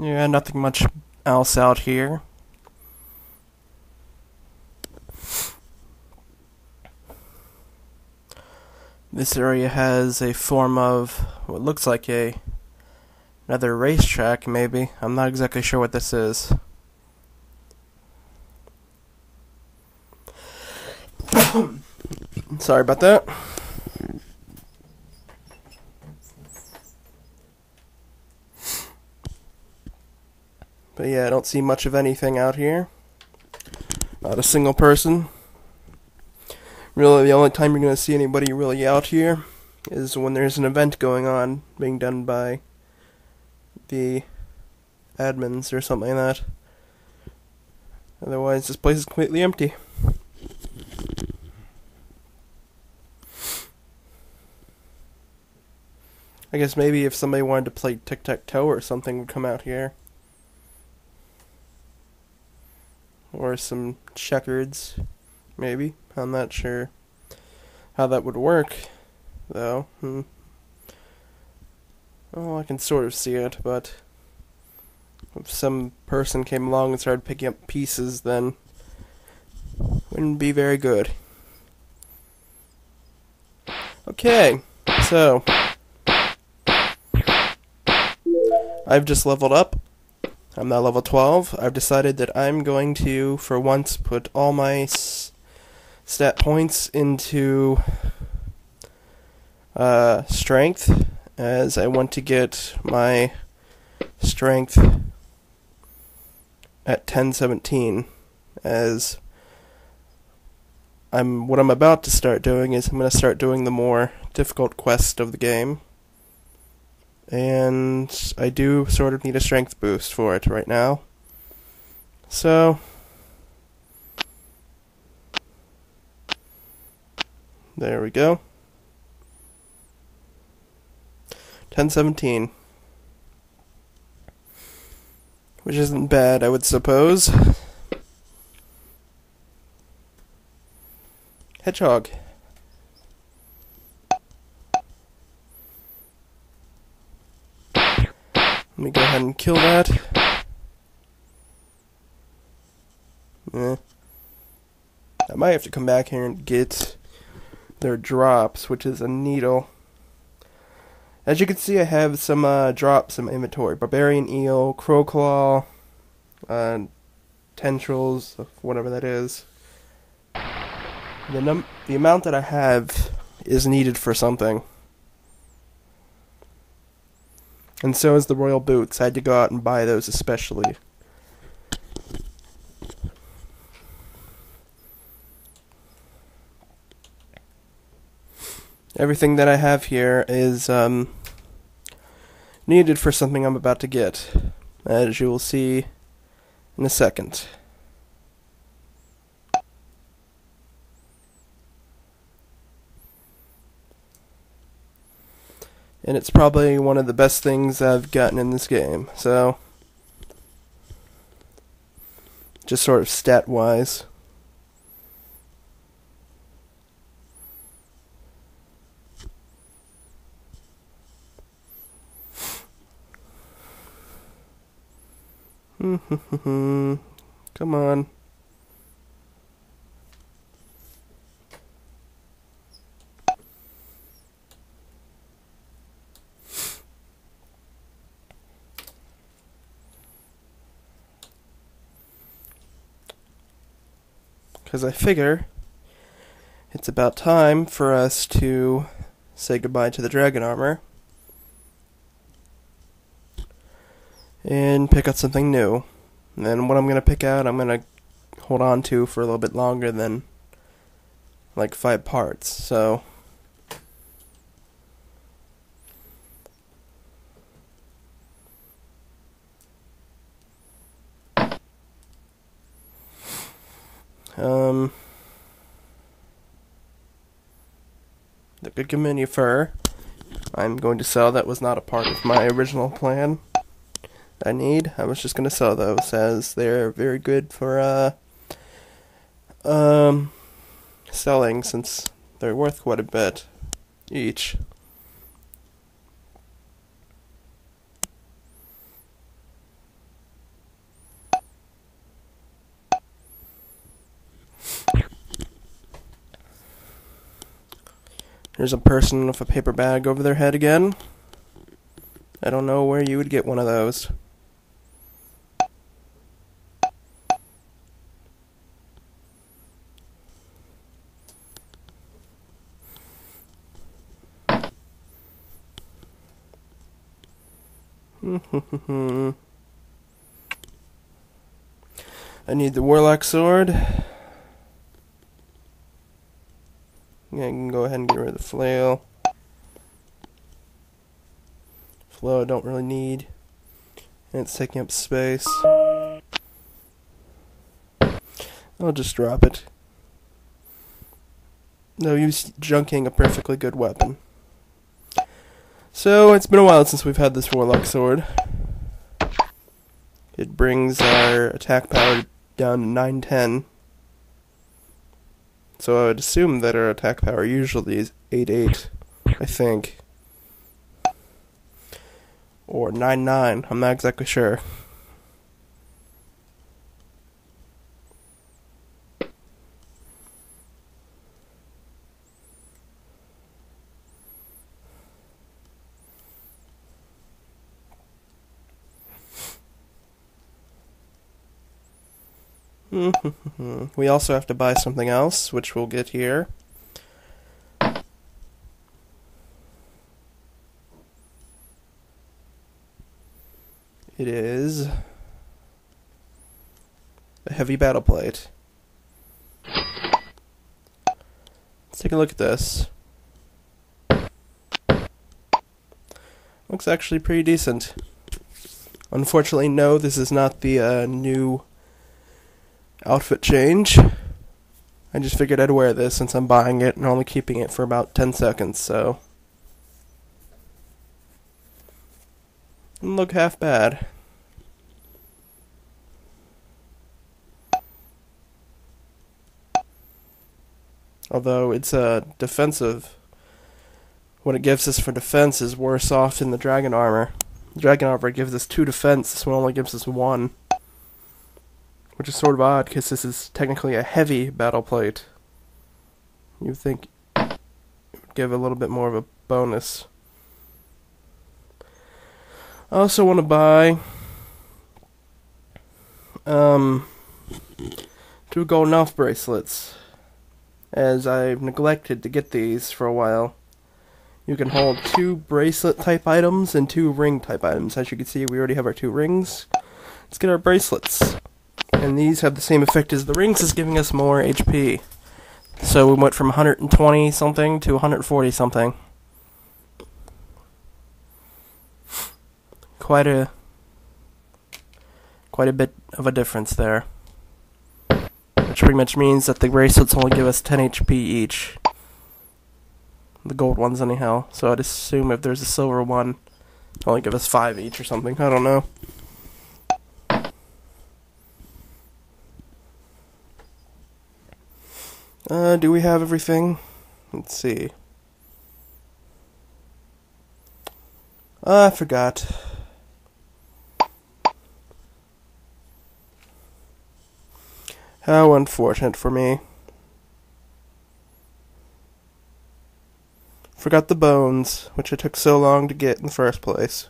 Yeah, nothing much else out here. This area has a form of what looks like another racetrack, maybe. I'm not exactly sure what this is. Sorry about that. But yeah, I don't see much of anything out here. Not a single person. Really, the only time you're going to see anybody really out here is when there's an event going on being done by the admins or something like that. Otherwise, this place is completely empty. I guess maybe if somebody wanted to play tic-tac-toe or something would come out here. Or some checkers, maybe. I'm not sure how that would work, though. Well, I can sort of see it, but if some person came along and started picking up pieces, then it wouldn't be very good. Okay, so I've just leveled up. I'm now level 12. I've decided that I'm going to, for once, put all my stat points into strength, as I want to get my strength at 1017, as what I'm about to start doing is I'm going to start doing the more difficult quest of the game. And I do sort of need a strength boost for it right now. So there we go. 1017. Which isn't bad, I would suppose. Hedgehog. Let me go ahead and kill that. I might have to come back here and get their drops, which is a needle. As you can see, I have some drops in my inventory. Barbarian Eel, Crowclaw, Tendrils, whatever that is. The amount that I have is needed for something. And so is the royal boots. I had to go out and buy those especially. Everything that I have here is needed for something I'm about to get, as you will see in a second. And it's probably one of the best things I've gotten in this game, so just sort of stat-wise. Come on. Because I figure it's about time for us to say goodbye to the dragon armor and pick out something new. And then what I'm going to pick out, I'm going to hold on to for a little bit longer than like 5 parts. So the good Community fur I'm going to sell. That was not a part of my original plan. I was just going to sell those, as they're very good for selling, since they're worth quite a bit each. There's a person with a paper bag over their head again. I don't know where you would get one of those. I need the warlock sword. Yeah, I can go ahead and get rid of the flail. Flail I don't really need. And it's taking up space. I'll just drop it. No use junking a perfectly good weapon. So, it's been a while since we've had this warlock sword. It brings our attack power down to 910. So I would assume that our attack power usually is 8-8, I think. Or 9-9, I'm not exactly sure. We also have to buy something else, which we'll get here. It is a heavy battle plate. Let's take a look at this. Looks actually pretty decent. Unfortunately, no, this is not the new outfit change. I just figured I'd wear this since I'm buying it and only keeping it for about 10 seconds, so. Doesn't look half bad. Although it's defensive. What it gives us for defense is worse off than the dragon armor. The dragon armor gives us 2 defense, this one only gives us 1. Which is sort of odd, because this is technically a heavy battle plate. You'd think it would give a little bit more of a bonus. I also want to buy 2 golden elf bracelets, as I've neglected to get these for a while. You can hold 2 bracelet type items and 2 ring type items. As you can see, we already have our 2 rings. Let's get our bracelets. And these have the same effect as the rings, is giving us more HP. So we went from 120 something to 140 something. Quite a bit of a difference there. Which pretty much means that the bracelets only give us 10 HP each. The gold ones anyhow. So I'd assume if there's a silver one, it'll only give us 5 each or something. I don't know. Do we have everything? Let's see. I forgot. How unfortunate for me. Forgot the bones, which it took so long to get in the first place.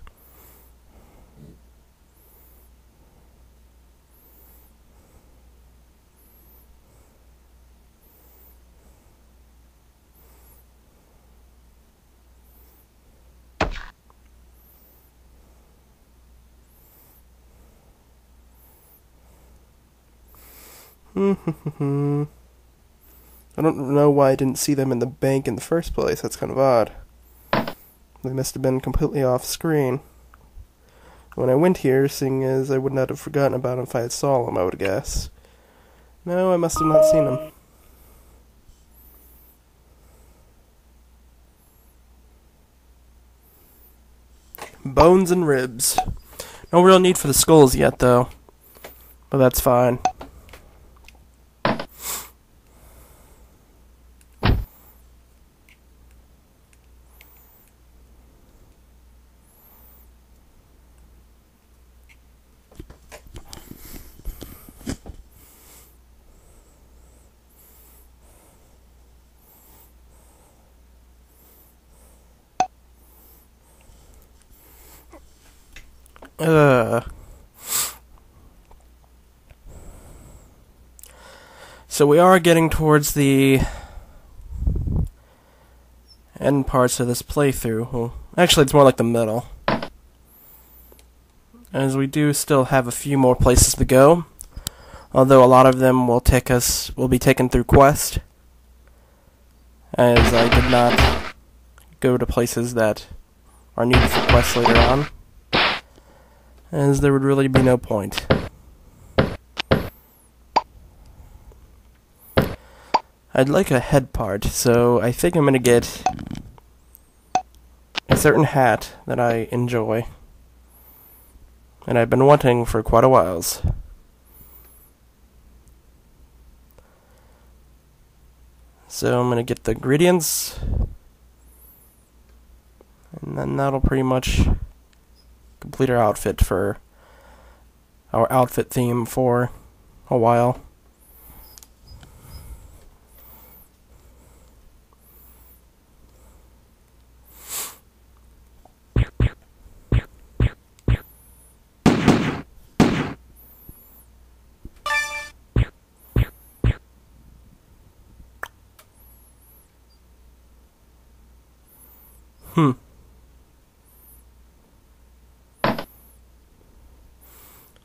I don't know why I didn't see them in the bank in the first place. That's kind of odd. They must have been completely off screen. When I went here, seeing as I would not have forgotten about them if I had saw them, I would guess. No, I must have not seen them. Bones and ribs. No real need for the skulls yet, though. But that's fine. So we are getting towards the end parts of this playthrough. Well, actually, it's more like the middle. As we do still have a few more places to go. Although a lot of them will be taken through quest. As I did not go to places that are needed for quests later on. As there would really be no point. I'd like a head part, so I think I'm going to get a certain hat that I enjoy. And I've been wanting for quite a while. So I'm going to get the ingredients. And then that'll pretty much complete our outfit for our outfit theme for a while.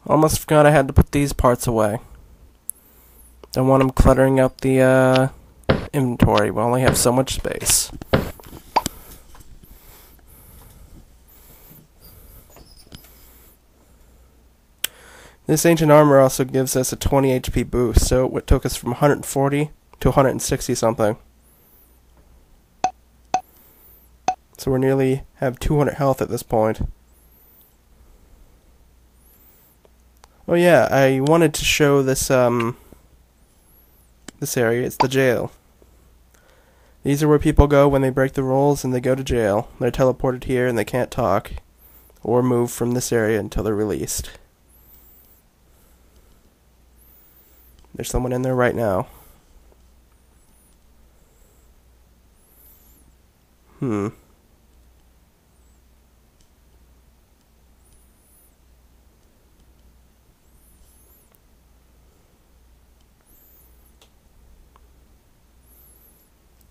Almost forgot I had to put these parts away. Don't want them cluttering up the inventory. We only have so much space. This ancient armor also gives us a 20 HP boost, so it took us from 140 to 160 something. So we nearly have 200 health at this point. Oh yeah, I wanted to show this this area. It's the jail. These are where people go when they break the rules and they go to jail. They're teleported here and they can't talk or move from this area until they're released. There's someone in there right now.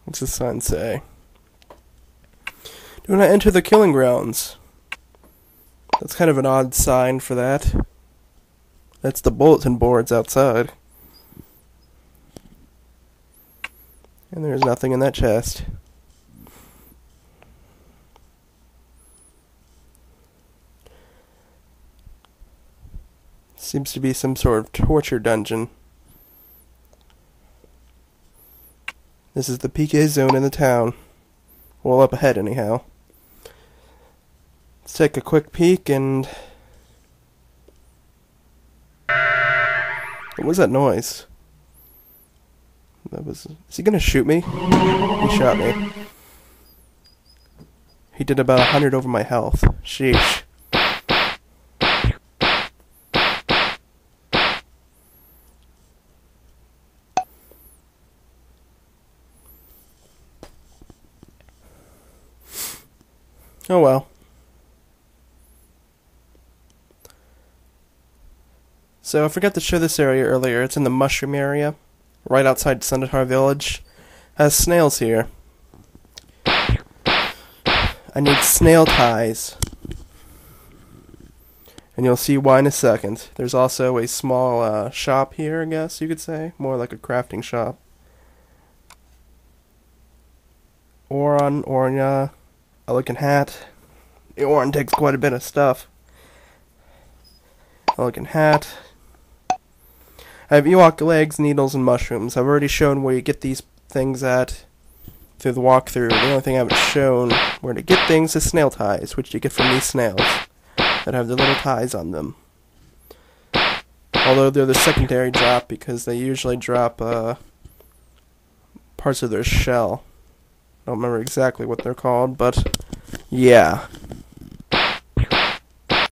What's the sign say? Do not enter the killing grounds. That's kind of an odd sign for that. That's the bulletin boards outside. And there's nothing in that chest. Seems to be some sort of torture dungeon. This is the PK zone in the town. Well, up ahead anyhow. Let's take a quick peek and... What was that noise? Is he gonna shoot me? He shot me. He did about 100 over my health. Sheesh. Oh well. So I forgot to show this area earlier. It's in the mushroom area, right outside Sundatar Village. Has snails here. I need snail ties. And you'll see why in a second. There's also a small shop here, I guess you could say. More like a crafting shop. Ornya, a looking hat. The Oran takes quite a bit of stuff. A looking hat. I have Ewok legs, needles, and mushrooms. I've already shown where you get these things at through the walkthrough. The only thing I haven't shown where to get things is snail ties, which you get from these snails that have the little ties on them. Although they're the secondary drop because they usually drop parts of their shell. I don't remember exactly what they're called, but yeah.